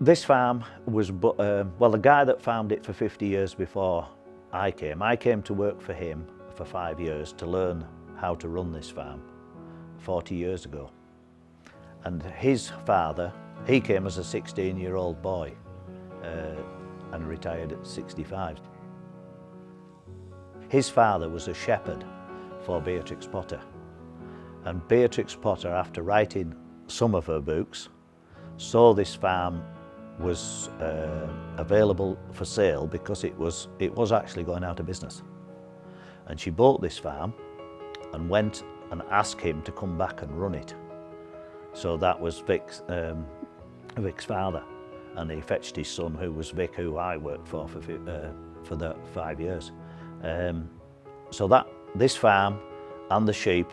This farm was, well, the guy that farmed it for 50 years before I came to work for him for 5 years to learn how to run this farm 40 years ago. And his father, he came as a 16-year-old boy and retired at 65. His father was a shepherd for Beatrix Potter. And Beatrix Potter, after writing some of her books, saw this farm was available for sale because it was actually going out of business. And she bought this farm and went and asked him to come back and run it. So that was Vic's father, and he fetched his son, who was Vic, who I worked for the 5 years. So that this farm and the sheep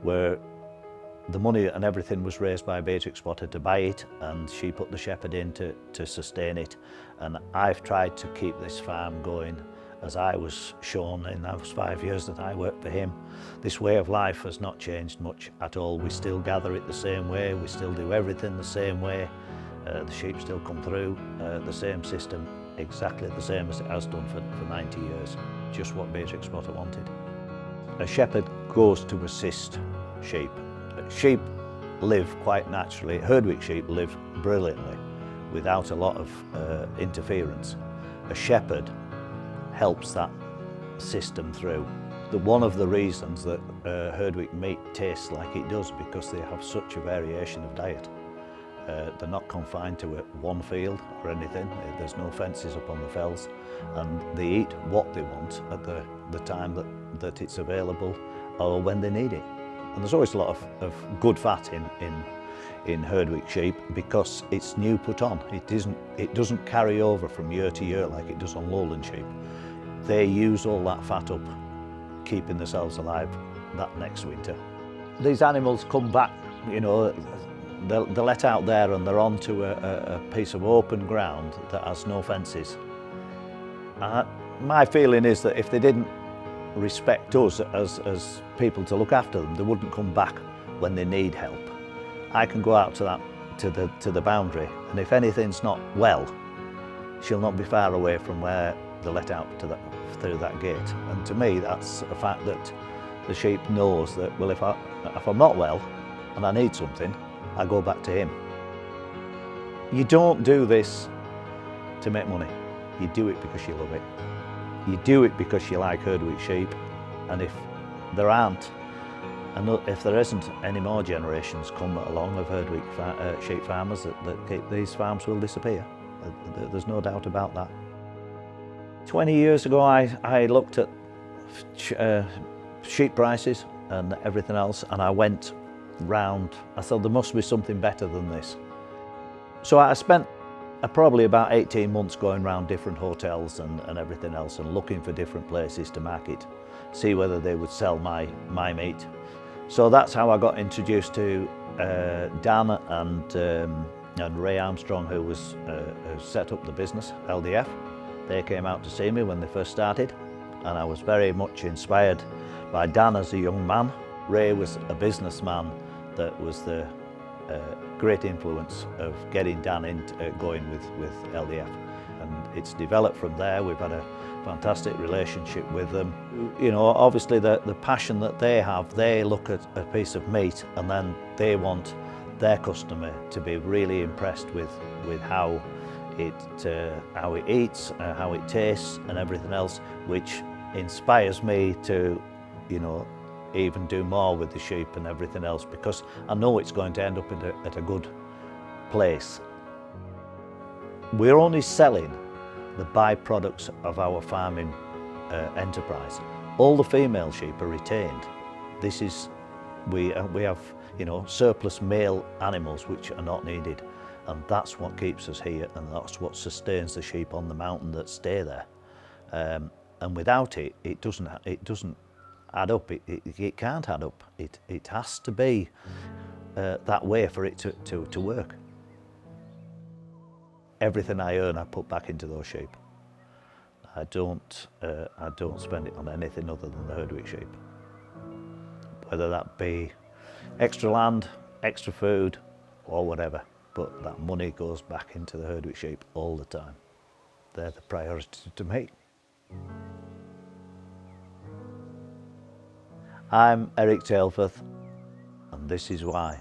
were, the money and everything was raised by Beatrix Potter to buy it, and she put the shepherd in to sustain it. And I've tried to keep this farm going as I was shown in those 5 years that I worked for him. This way of life has not changed much at all. We still gather it the same way, we still do everything the same way. The sheep still come through the same system, exactly the same as it has done for 90 years. Just what Beatrix Potter wanted. A shepherd goes to assist sheep. Sheep live quite naturally. Herdwick sheep live brilliantly without a lot of interference. A shepherd helps that system through. One of the reasons that Herdwick meat tastes like it does, because they have such a variation of diet. They're not confined to one field or anything. There's no fences up on the fells, and they eat what they want at the time that it's available or when they need it. And there's always a lot of good fat in Herdwick sheep because it's new put on. It doesn't carry over from year to year like it does on lowland sheep. They use all that fat up, keeping themselves alive that next winter. These animals come back, you know, they're let out there and they're onto a piece of open ground that has no fences. My feeling is that if they didn't respect us as people to look after them, they wouldn't come back when they need help. I can go out to the boundary, and if anything's not well, she'll not be far away from where they're let out through that gate. And to me, that's a fact that the sheep knows that, well, if I'm not well and I need something, I go back to him. You don't do this to make money. You do it because you love it. You do it because you like Herdwick sheep, and if there aren't, and if there isn't any more generations come along of Herdwick sheep farmers that keep these farms, will disappear. There's no doubt about that. 20 years ago I looked at sheep prices and everything else, and I went round. I thought there must be something better than this. So I spent probably about 18 months going around different hotels and everything else, and looking for different places to market, see whether they would sell my meat. So that's how I got introduced to Dan and Ray Armstrong, who set up the business, LDF. They came out to see me when they first started, and I was very much inspired by Dan as a young man. Ray was a businessman that was the great influence of getting Dan going with LDF. And it's developed from there. We've had a fantastic relationship with them. You know, obviously the passion that they have, they look at a piece of meat and then they want their customer to be really impressed with how it eats, how it tastes and everything else, which inspires me to, you know, even do more with the sheep and everything else, because I know it's going to end up at a good place. We're only selling the byproducts of our farming enterprise. All the female sheep are retained. We have, you know, surplus male animals which are not needed, and that's what keeps us here, and that's what sustains the sheep on the mountain that stay there. And without it, it doesn't add up. It can't add up. It has to be that way for it to work. Everything I earn, I put back into those sheep. I don't spend it on anything other than the Herdwick sheep. Whether that be extra land, extra food, or whatever. but that money goes back into the Herdwick sheep all the time. They're the priority to me. I'm Eric Taylforth, and this is why.